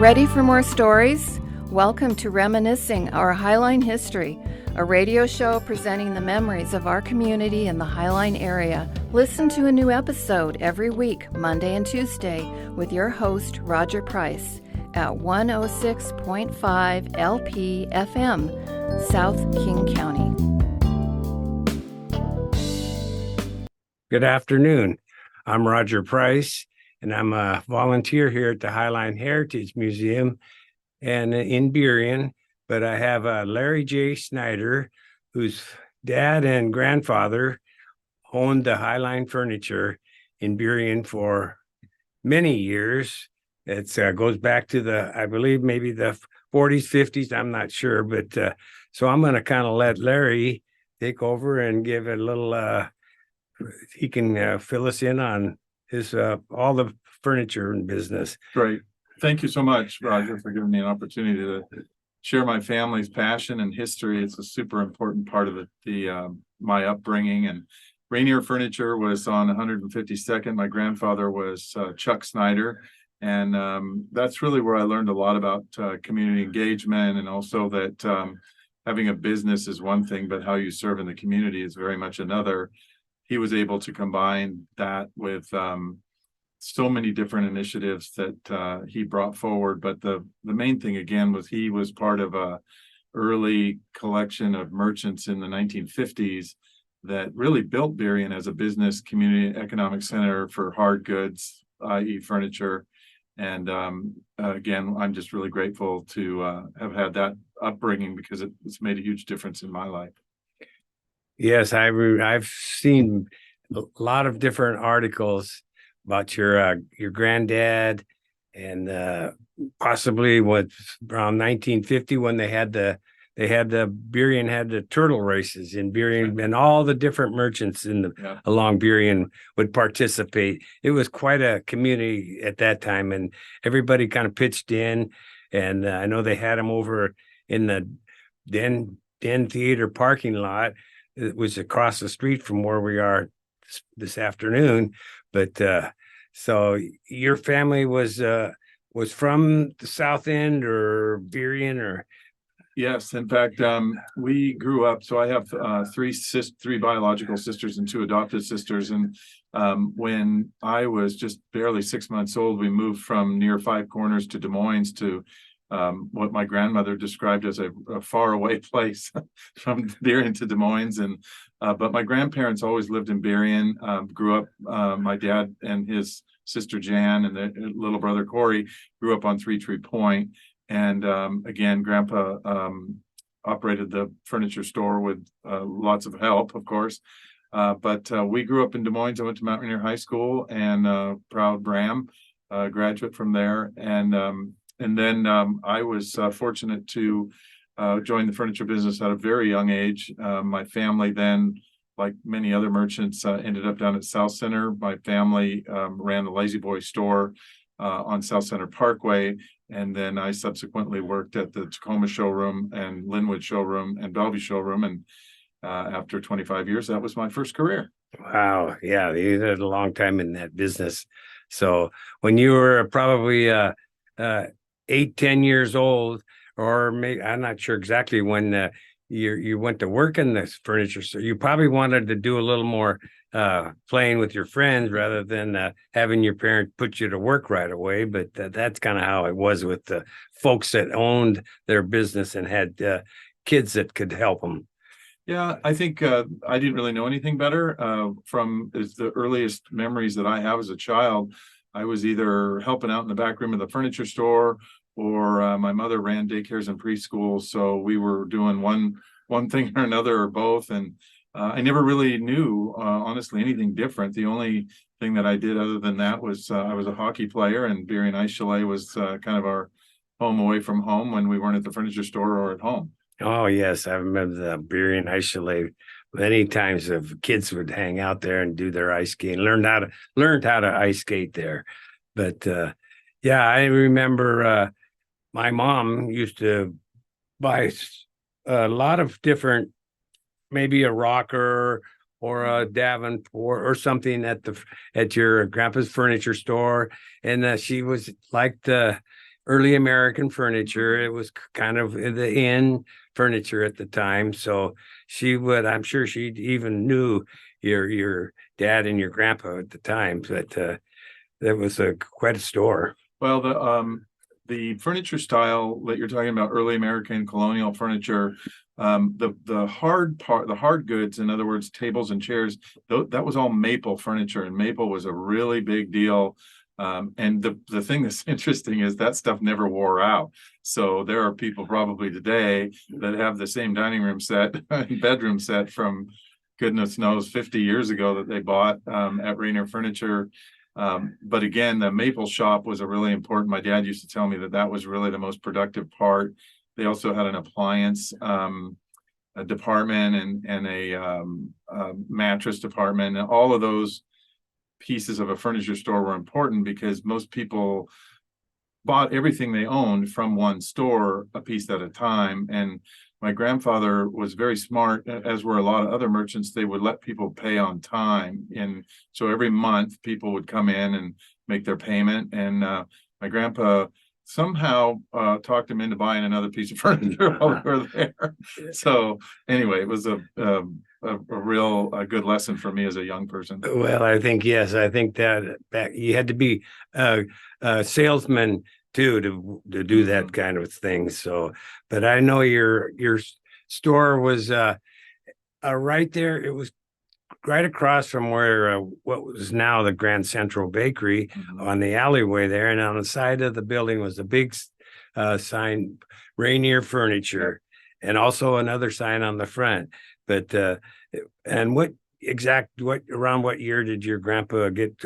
Ready for more stories? Welcome to Reminiscing, our Highline history, a radio show presenting the memories of our community in the Highline area. Listen to a new episode every week, Monday and Tuesday, with your host, Roger Price, at 106.5 LP FM, South King County. Good afternoon. I'm Roger Price, and I'm a volunteer here at the Highline Heritage Museum and in Burien. But I have Larry J. Snyder, whose dad and grandfather owned the Highline furniture in Burien for many years. It goes back to I believe maybe the 40s, 50s. I'm not sure, but so I'm going to kind of let Larry take over and give a little. He can fill us in on his all the furniture and business. Great. Thank you so much, Roger, for giving me an opportunity to share my family's passion and history. It's a super important part of my upbringing. And Rainier Furniture was on 152nd. My grandfather was Chuck Snyder. And that's really where I learned a lot about community engagement, and also that having a business is one thing, but how you serve in the community is very much another. He was able to combine that with so many different initiatives that he brought forward. But the main thing, again, was he was part of a early collection of merchants in the 1950s that really built Burien as a business community economic center for hard goods, i.e. furniture. And again, I'm just really grateful to have had that upbringing, because it's made a huge difference in my life. Yes, I've seen a lot of different articles about your granddad, and possibly what around 1950 when they had the Burien had the turtle races in Burien, and all the different merchants along Burien would participate. It was quite a community at that time, and everybody kind of pitched in. And I know they had them over in the Den Theater parking lot. It was across the street from where we are this afternoon. But so your family was from the South End or Burien, or? Yes, in fact, we grew up. So I have three biological sisters and two adopted sisters. And when I was just barely 6 months old, we moved from near Five Corners to Des Moines to what my grandmother described as a faraway place from Burien to Des Moines. And but my grandparents always lived in Burien. Grew up. My dad and his sister Jan and their little brother Corey grew up on Three Tree Point. And again, Grandpa operated the furniture store with lots of help, of course. But we grew up in Des Moines. I went to Mount Rainier High School, and proud Bram graduate from there. And then I was fortunate to join the furniture business at a very young age. My family then, like many other merchants, ended up down at South Center. My family ran the Lazy Boy store on South Center Parkway. And then I subsequently worked at the Tacoma showroom and Linwood showroom and Bellevue showroom. And after 25 years, that was my first career. Wow. Yeah, you had a long time in that business. So when you were probably 8-10 years old, or maybe I'm not sure exactly when you went to work in this furniture store, you probably wanted to do a little more playing with your friends rather than having your parents put you to work right away. But that's kind of how it was with the folks that owned their business and had kids that could help them. Yeah, I think I didn't really know anything better. From the earliest memories that I have as a child, I was either helping out in the back room of the furniture store, or my mother ran daycares and preschools. So we were doing one thing or another, or both. And I never really knew, honestly, anything different. The only thing that I did other than that was I was a hockey player, and Burien Ice Chalet was kind of our home away from home when we weren't at the furniture store or at home. Oh, yes. I remember the Burien Ice Chalet. Many times of kids would hang out there and do their ice skating, learned how to ice skate there. But yeah, I remember my mom used to buy a lot of different, maybe a rocker or a Davenport or something at your grandpa's furniture store. And she was like the early American furniture. It was kind of the in furniture at the time. So I'm sure she even knew your dad and your grandpa at the time, but that was quite a store. Well, the furniture style that you're talking about, early American colonial furniture, the hard part, the hard goods, in other words, tables and chairs, that was all maple furniture, and maple was a really big deal. And the thing that's interesting is that stuff never wore out. So there are people probably today that have the same dining room set and bedroom set from goodness knows 50 years ago that they bought at Rainier Furniture. But again, the maple shop was a really important. My dad used to tell me that was really the most productive part. They also had an appliance a department and a mattress department, and all of those pieces of a furniture store were important because most people bought everything they owned from one store a piece at a time. And my grandfather was very smart, as were a lot of other merchants. They would let people pay on time. And so every month people would come in and make their payment. And my grandpa somehow talked him into buying another piece of furniture while we were there. So anyway, it was a real good lesson for me as a young person. Well, I think, yes, I think that you had to be a salesman too to do that kind of thing. So, but I know your store was right there. It was right across from where what was now the Grand Central Bakery on the alleyway there, and on the side of the building was a big sign, Rainier Furniture, and also another sign on the front. But and around what year did your grandpa get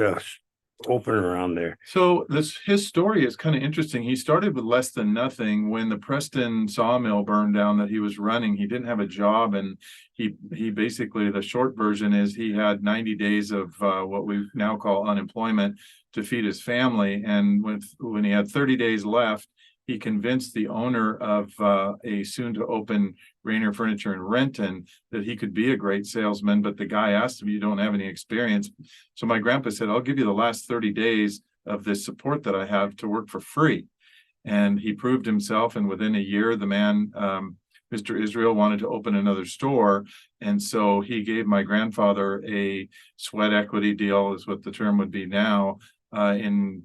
open around there? So his story is kind of interesting. He started with less than nothing. When the Preston sawmill burned down that he was running, he didn't have a job, and he basically, the short version is, he had 90 days of what we now call unemployment to feed his family. And when he had 30 days left, he convinced the owner of a soon to open Rainier Furniture in Renton that he could be a great salesman. But the guy asked him, "You don't have any experience." So my grandpa said, "I'll give you the last 30 days of this support that I have to work for free." And he proved himself. And within a year, the man, Mr. Israel, wanted to open another store. And so he gave my grandfather a sweat equity deal, is what the term would be now, in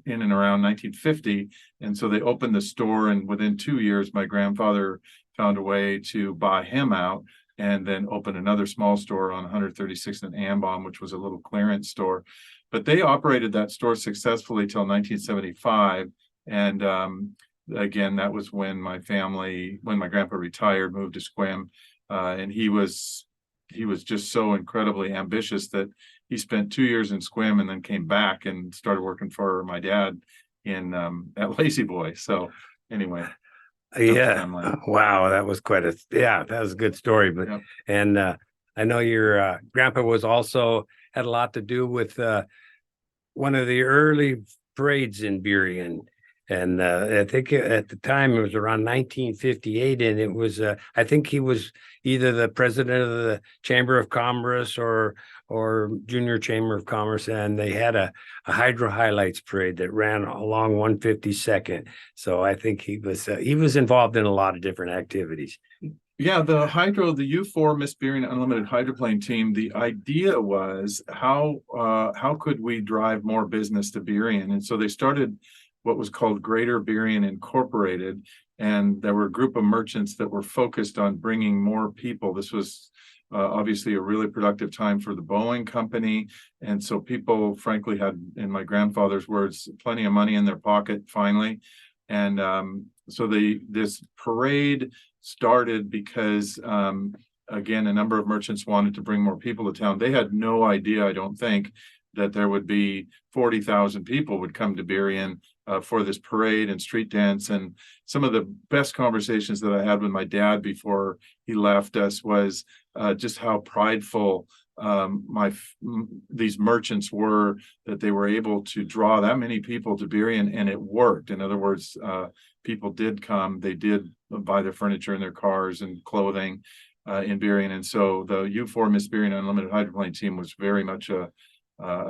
and around 1950. And so they opened the store, and within 2 years, my grandfather found a way to buy him out and then open another small store on 136th and Ambon, which was a little clearance store. But they operated that store successfully till 1975. And again, that was when my grandpa retired, moved to Sequim, and he was just so incredibly ambitious that he spent 2 years in Sequim and then came back and started working for my dad at Lazy Boy. So anyway. Yeah. Wow. That was that was a good story. But, yep. And I know your grandpa had a lot to do with one of the early parades in Burien. And I think at the time it was around 1958, and it was I think he was either the president of the Chamber of Commerce or Junior Chamber of Commerce, and they had a Hydro Highlights parade that ran along 152nd. So I think he was involved in a lot of different activities. Yeah, the U4 Miss Burien Unlimited Hydroplane team, the idea was how could we drive more business to Burien? And so they started what was called Greater Burien Incorporated, and there were a group of merchants that were focused on bringing more people. This was obviously a really productive time for the Boeing company, and so people, frankly, had, in my grandfather's words, plenty of money in their pocket finally. And so this parade started because again, a number of merchants wanted to bring more people to town. They had no idea, I don't think, that there would be 40,000 people would come to Burien for this parade and street dance. And some of the best conversations that I had with my dad before he left us was just how prideful these merchants were, that they were able to draw that many people to Burien, and it worked. In other words, people did come, they did buy their furniture and their cars and clothing in Burien. And so the U4 Miss Burien Unlimited Hydroplane team was very much a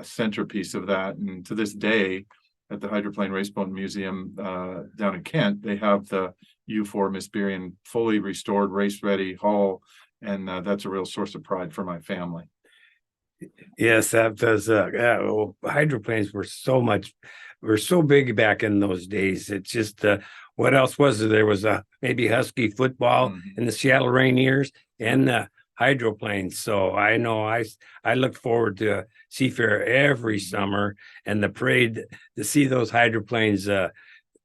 centerpiece of that. And to this day, at the Hydroplane Raceboat Museum down in Kent, they have the U4 Miss Berian fully restored, race ready hull, and that's a real source of pride for my family. Yes, that does. Yeah, well, hydroplanes were so big back in those days. It's just, what else was there? There was maybe Husky football and the Seattle Rainiers and the hydroplanes. So I know I look forward to Seafair every summer and the parade to see those hydroplanes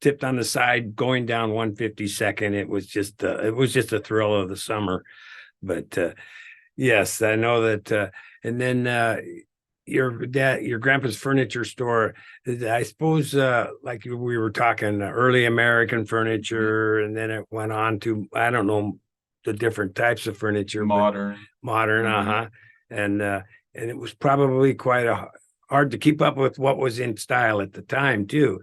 tipped on the side going down 152nd. It was just a thrill of the summer. But yes, I know that. And then your grandpa's furniture store, I suppose, like we were talking early American furniture, and then it went on to, I don't know, the different types of furniture. Modern. And it was probably quite hard to keep up with what was in style at the time too.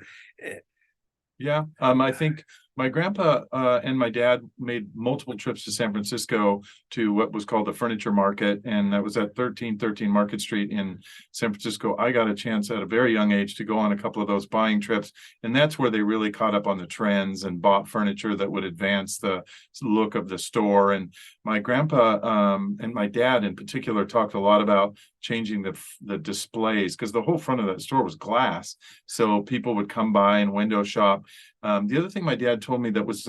Yeah, I think my grandpa and my dad made multiple trips to San Francisco to what was called the Furniture Market, and that was at 1313 Market Street in San Francisco. I got a chance at a very young age to go on a couple of those buying trips, and that's where they really caught up on the trends and bought furniture that would advance the look of the store. And my grandpa and my dad in particular talked a lot about changing the displays, because the whole front of that store was glass, so people would come by and window shop. The other thing my dad told me that was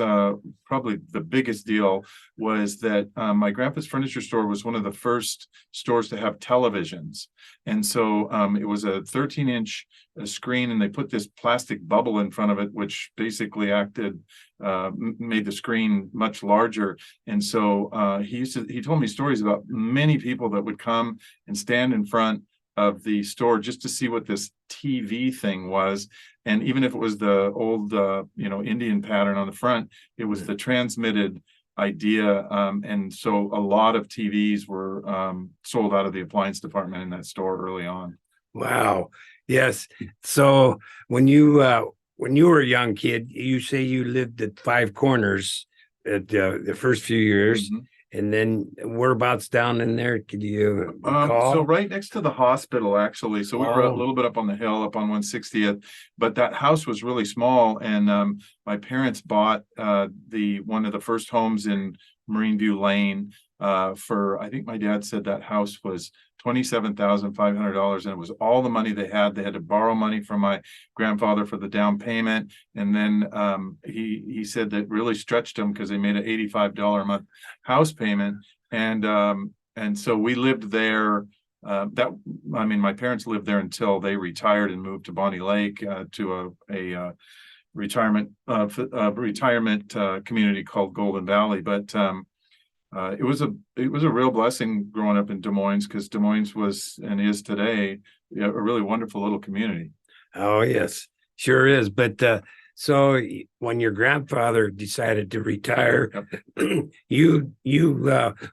probably the biggest deal was that my grandpa's furniture store was one of the first stores to have televisions. And so it was a 13-inch screen, and they put this plastic bubble in front of it, which basically made the screen much larger. And so he told me stories about many people that would come and stand in front of the store just to see what this TV thing was. And even if it was the old, Indian pattern on the front, it was the transmitted idea. And so a lot of TVs were sold out of the appliance department in that store early on. Wow. Yes. So when you were a young kid, you say you lived at Five Corners at the first few years. And then whereabouts down in there? Could you recall? So right next to the hospital, actually. So we were a little bit up on the hill, up on 160th, but that house was really small. And my parents bought one of the first homes in Marine View Lane for, I think my dad said that house was $27,500, and it was all the money they had. They had to borrow money from my grandfather for the down payment, and then he said that really stretched them because they made an $85 a month house payment, and so we lived there. My parents lived there until they retired and moved to Bonnie Lake to a retirement community called Golden Valley, but. It was a real blessing growing up in Des Moines, because Des Moines was and is today a really wonderful little community. Oh yes, sure is. But so when your grandfather decided to retire, you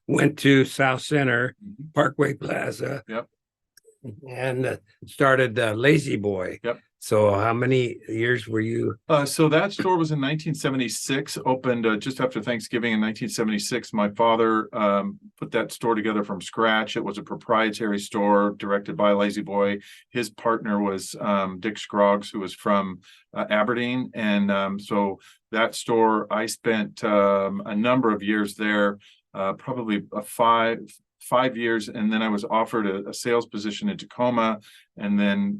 went to South Center, Parkway Plaza, and started Lazy Boy. So how many years were you? So that store was in 1976, opened just after Thanksgiving in 1976. My father put that store together from scratch. It was a proprietary store directed by Lazy Boy. His partner was Dick Scroggs, who was from Aberdeen. And so that store, I spent a number of years there, probably 5 years, and then I was offered a sales position in Tacoma, and then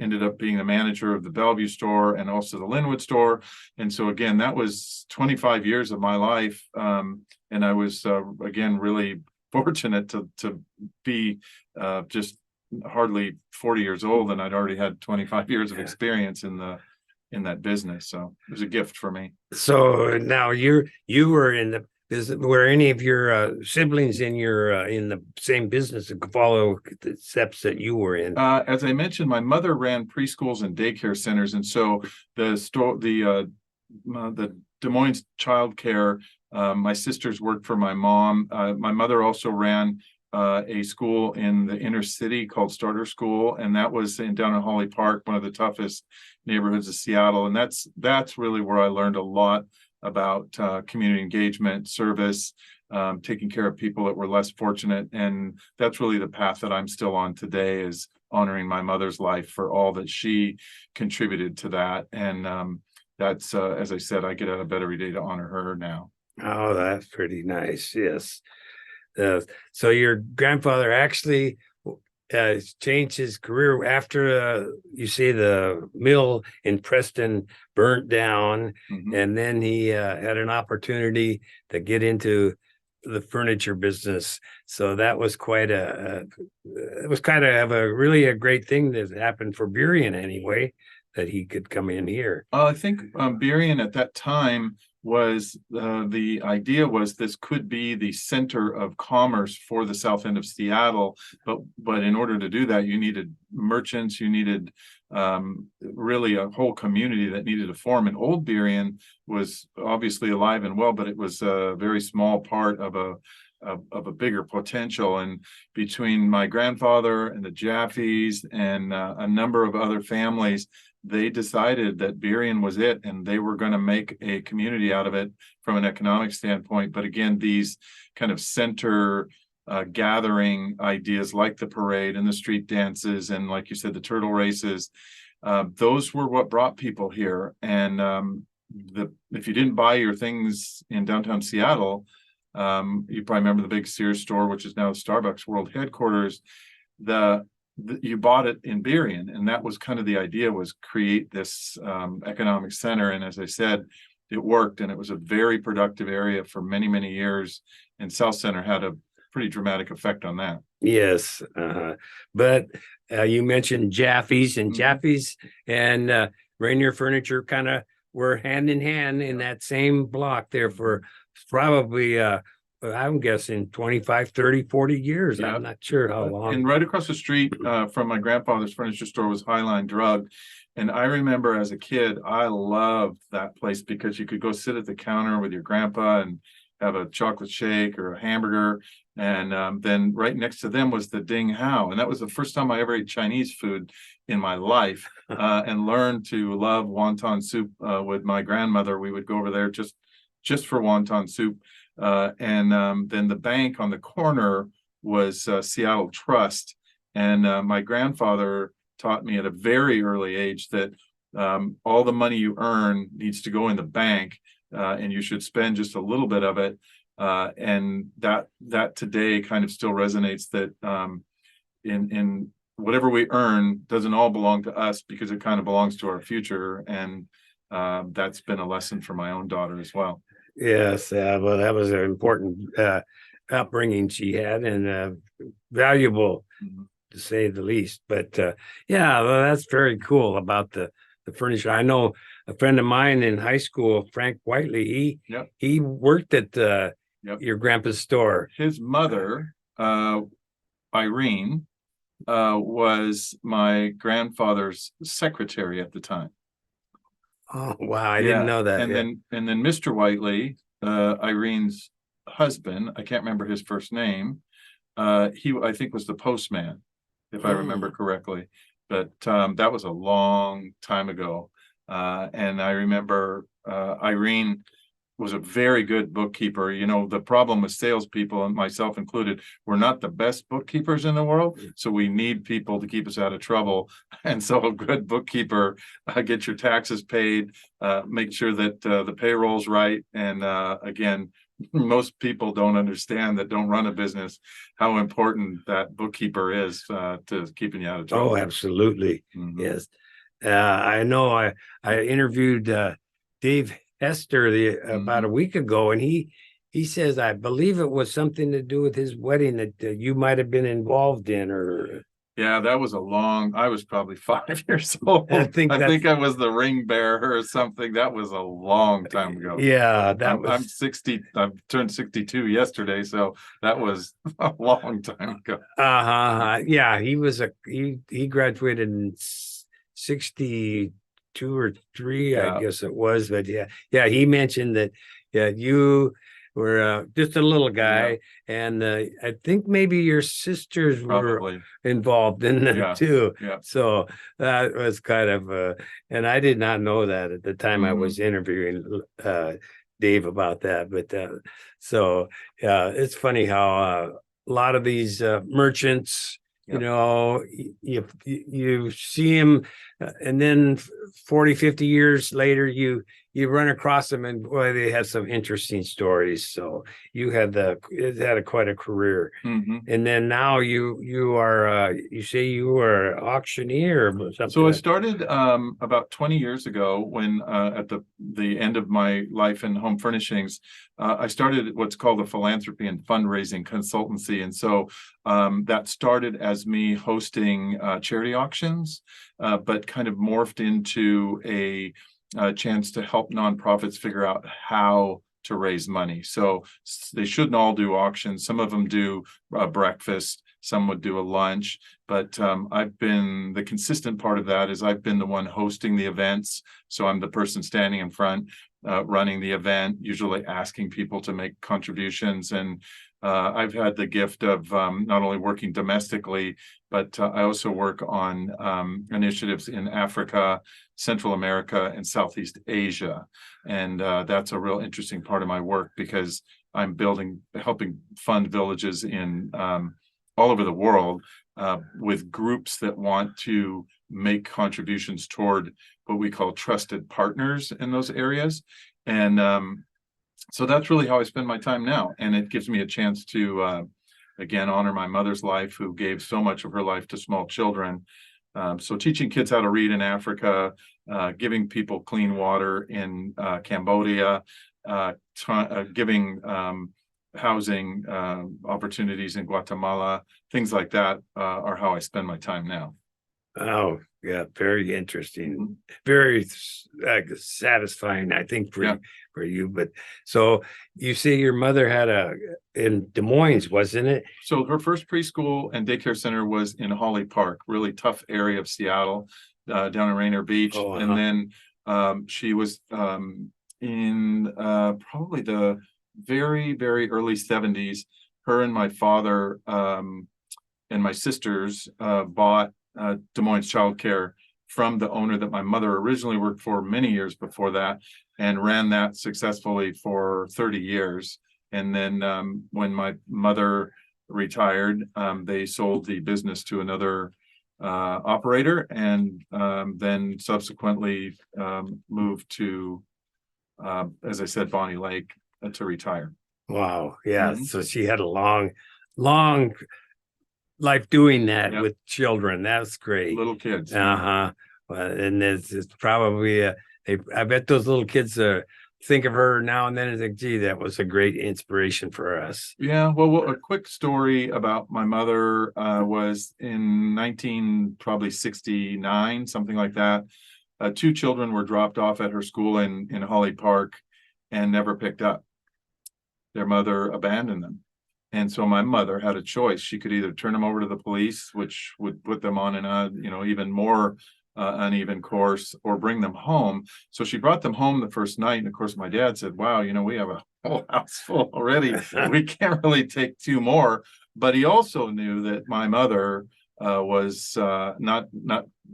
ended up being the manager of the Bellevue store and also the Linwood store. And so again, that was 25 years of my life, and I was again really fortunate to be just hardly 40 years old, and I'd already had 25 years of experience in that business. So it was a gift for me. So now you were in the. Were any of your siblings in the same business and follow the steps that you were in? As I mentioned, my mother ran preschools and daycare centers, and so the Des Moines child care. My sisters worked for my mom. My mother also ran a school in the inner city called Starter School, and that was down in Holly Park, one of the toughest neighborhoods of Seattle. And that's really where I learned a lot about community engagement, service, taking care of people that were less fortunate. And that's really the path that I'm still on today, is honoring my mother's life for all that she contributed to that. And that's as I said, I get out of bed every day to honor her now. Oh, that's pretty nice. Yes. So your grandfather actually changed his career after you say the mill in Preston burnt down, and then he had an opportunity to get into the furniture business. So that was quite it was kind of really a great thing that happened for Burien anyway, that he could come in here. I think Burien at that time was the idea was this could be the center of commerce for the south end of Seattle, but in order to do that, you needed merchants, you needed really a whole community that needed to form. And Old Burien was obviously alive and well, but it was a very small part of a bigger potential. And between my grandfather and the Jaffes and a number of other families, they decided that Burien was it, and they were going to make a community out of it from an economic standpoint. But again, these kind of center gathering ideas like the parade and the street dances and, like you said, the turtle races, those were what brought people here. And if you didn't buy your things in downtown Seattle, you probably remember the big Sears store, which is now Starbucks World Headquarters. You bought it in Burien, and that was kind of the idea, was create this economic center. And as I said, it worked, and it was a very productive area for many, many years. And South Center had a pretty dramatic effect on that. Yes, but you mentioned Jaffes, and Jaffes and Rainier Furniture kind of were hand in hand in that same block there for probably I'm guessing 25, 30, 40 years. Yeah. I'm not sure how long. And right across the street from my grandfather's furniture store was Highline Drug. And I remember as a kid, I loved that place because you could go sit at the counter with your grandpa and have a chocolate shake or a hamburger. And then right next to them was the Ding Hao. And that was the first time I ever ate Chinese food in my life and learned to love wonton soup with my grandmother. We would go over there just for wonton soup. And then the bank on the corner was Seattle Trust. And my grandfather taught me at a very early age that all the money you earn needs to go in the bank, and you should spend just a little bit of it. And that today kind of still resonates, that in whatever we earn doesn't all belong to us, because it kind of belongs to our future. And that's been a lesson for my own daughter as well. Yes, well, that was an important upbringing she had, and valuable to say the least. But yeah, well, that's very cool about the furniture. I know a friend of mine in high school, Frank Whiteley. He worked at your grandpa's store. His mother, Irene, was my grandfather's secretary at the time. Oh wow, I didn't know that. And then Mr. Whiteley, Irene's husband, I can't remember his first name. He, I think, was the postman, if I remember correctly. But that was a long time ago. And I remember Irene was a very good bookkeeper. You know, the problem with salespeople, and myself included, we're not the best bookkeepers in the world. So we need people to keep us out of trouble. And so a good bookkeeper, get your taxes paid, make sure that the payroll's right. And again, most people don't understand, that don't run a business, how important that bookkeeper is to keeping you out of trouble. Oh, absolutely. Yes. I know I interviewed Dave Hester about a week ago, and he says, I believe it was something to do with his wedding that you might have been involved in, or yeah, that was I was probably 5 years old. I think I was the ring bearer or something. That was a long time ago. Yeah, I'm 60. I've turned 62 yesterday, so that was a long time ago. Yeah, he graduated in 62 or 3, I guess it was. But yeah, he mentioned that you were just a little guy, and I think maybe your sisters were involved in that too. So that was kind of and I did not know that at the time I was interviewing Dave about that. But so it's funny how a lot of these merchants you know, you see them, and then 40, 50 years later, you run across them, and boy, they have some interesting stories. So you had quite a career. Mhm. And then now you are you say you were an auctioneer or something. So I started about 20 years ago when at the end of my life in home furnishings, I started what's called a philanthropy and fundraising consultancy. And so that started as me hosting charity auctions, but kind of morphed into a chance to help nonprofits figure out how to raise money. So they shouldn't all do auctions. Some of them do breakfast, some would do a lunch, but I've been the consistent part of that is I've been the one hosting the events. So I'm the person standing in front, running the event, usually asking people to make contributions. And I've had the gift of not only working domestically, but I also work on initiatives in Africa, Central America, and Southeast Asia. And that's a real interesting part of my work because I'm helping fund villages in all over the world with groups that want to make contributions toward what we call trusted partners in those areas. And so that's really how I spend my time now. And it gives me a chance to, again, honor my mother's life, who gave so much of her life to small children. So teaching kids how to read in Africa, giving people clean water in Cambodia, giving housing opportunities in Guatemala, things like that are how I spend my time now. Oh, yeah, very interesting, very satisfying, I think, for you. But so you say your mother had in Des Moines, wasn't it? So her first preschool and daycare center was in Holly Park, really tough area of Seattle, down in Rainier Beach. Oh, and then she was in probably the very, very early 70s. Her and my father and my sisters bought Des Moines childcare from the owner that my mother originally worked for many years before that, and ran that successfully for 30 years. And then when my mother retired, they sold the business to another operator, and then subsequently moved to, as I said, Bonnie Lake to retire. Wow. Yeah. So she had a long life doing that with children. That's great. Little kids. Well, and it's probably I bet those little kids think of her now and then and think, gee, that was a great inspiration for us. Yeah. Well, a quick story about my mother was in 1969, something like that. 2 children were dropped off at her school in Holly Park and never picked up. Their mother abandoned them. And so my mother had a choice. She could either turn them over to the police, which would put them on an even more uneven course, or bring them home. So she brought them home the first night. And of course, my dad said, wow, we have a whole house full already. We can't really take 2 more. But he also knew that my mother was not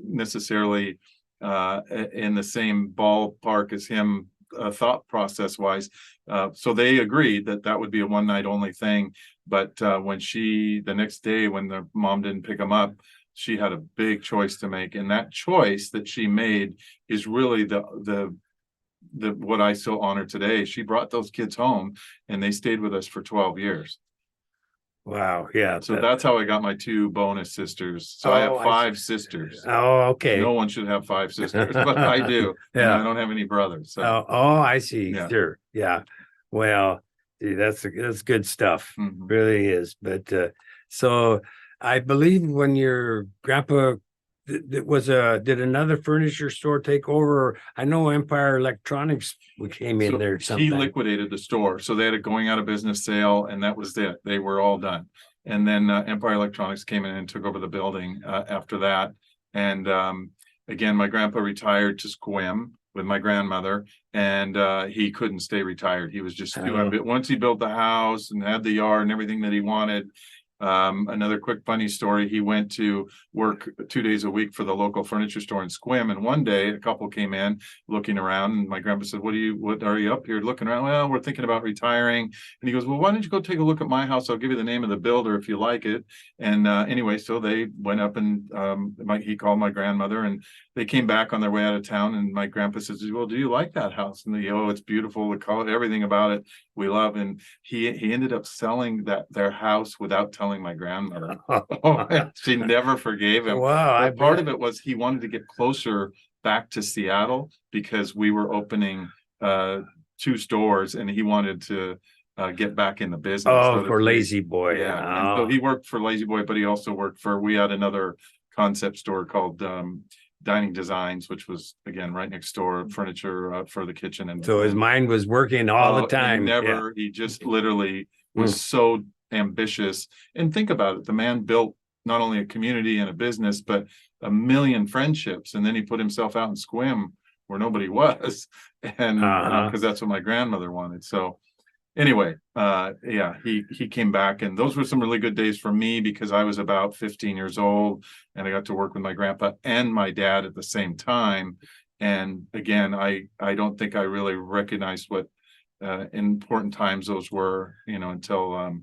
necessarily in the same ballpark as him, thought process wise. So they agreed that would be a one night only thing. But when the next day, when the mom didn't pick them up, she had a big choice to make. And that choice that she made is really the what I so honor today. She brought those kids home and they stayed with us for 12 years. Wow. Yeah. So that's how I got my 2 bonus sisters. So I have 5 sisters. Oh, okay. No one should have 5 sisters, but I do. And I don't have any brothers. So. I see. Yeah. Sure. Yeah. Well, that's good stuff. Mm-hmm. Really is. But so I believe when your grandpa did another furniture store take over? I know Empire Electronics came in there. He liquidated the store, so they had a going out of business sale, and that was it. They were all done. And then Empire Electronics came in and took over the building after that. And again, my grandpa retired to Sequim with my grandmother, and he couldn't stay retired. He was just doing it. Once he built the house and had the yard and everything that he wanted, Another quick funny story. He went to work 2 days a week for the local furniture store in Sequim. And one day a couple came in looking around, and my grandpa said, what are you up here looking around? Well, we're thinking about retiring. And he goes, well, why don't you go take a look at my house? I'll give you the name of the builder if you like it. And anyway, so they went up and he called my grandmother, and they came back on their way out of town. And my grandpa says, well, do you like that house? And they, oh, it's beautiful. The color, everything about it we love. And he ended up selling their house without telling my grandmother. She never forgave him. Wow. Part of it was he wanted to get closer back to Seattle because we were opening 2 stores, and he wanted to get back in the business. Oh, for Lazy Boy. Yeah. Oh. And so he worked for Lazy Boy, but he also worked we had another concept store called Dining Designs, which was again right next door, furniture for the kitchen. And so his mind was working all the time. He just literally was so ambitious. And think about it, the man built not only a community and a business, but a million friendships. And then he put himself out in Sequim where nobody was, and because that's what my grandmother wanted. So anyway, he came back, and those were some really good days for me because I was about 15 years old, and I got to work with my grandpa and my dad at the same time. And again, I don't think I really recognized what important times those were, until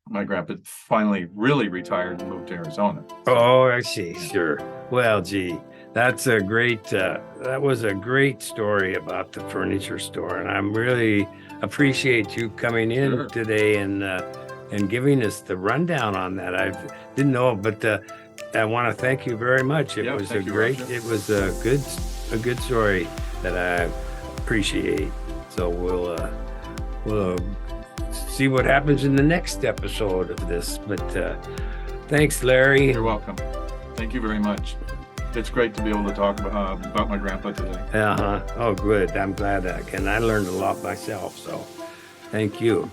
my grandpa finally really retired and moved to Arizona. Oh, I see. Sure. Well, gee, that's a great, that was a great story about the furniture store. And I'm really appreciate you coming in today and giving us the rundown on that. I didn't know, but I want to thank you very much. It was a good story that I appreciate. So we'll see what happens in the next episode of this. But thanks, Larry. You're welcome. Thank you very much. It's great to be able to talk about my grandpa today. Oh, good. I'm glad I learned a lot myself. So thank you.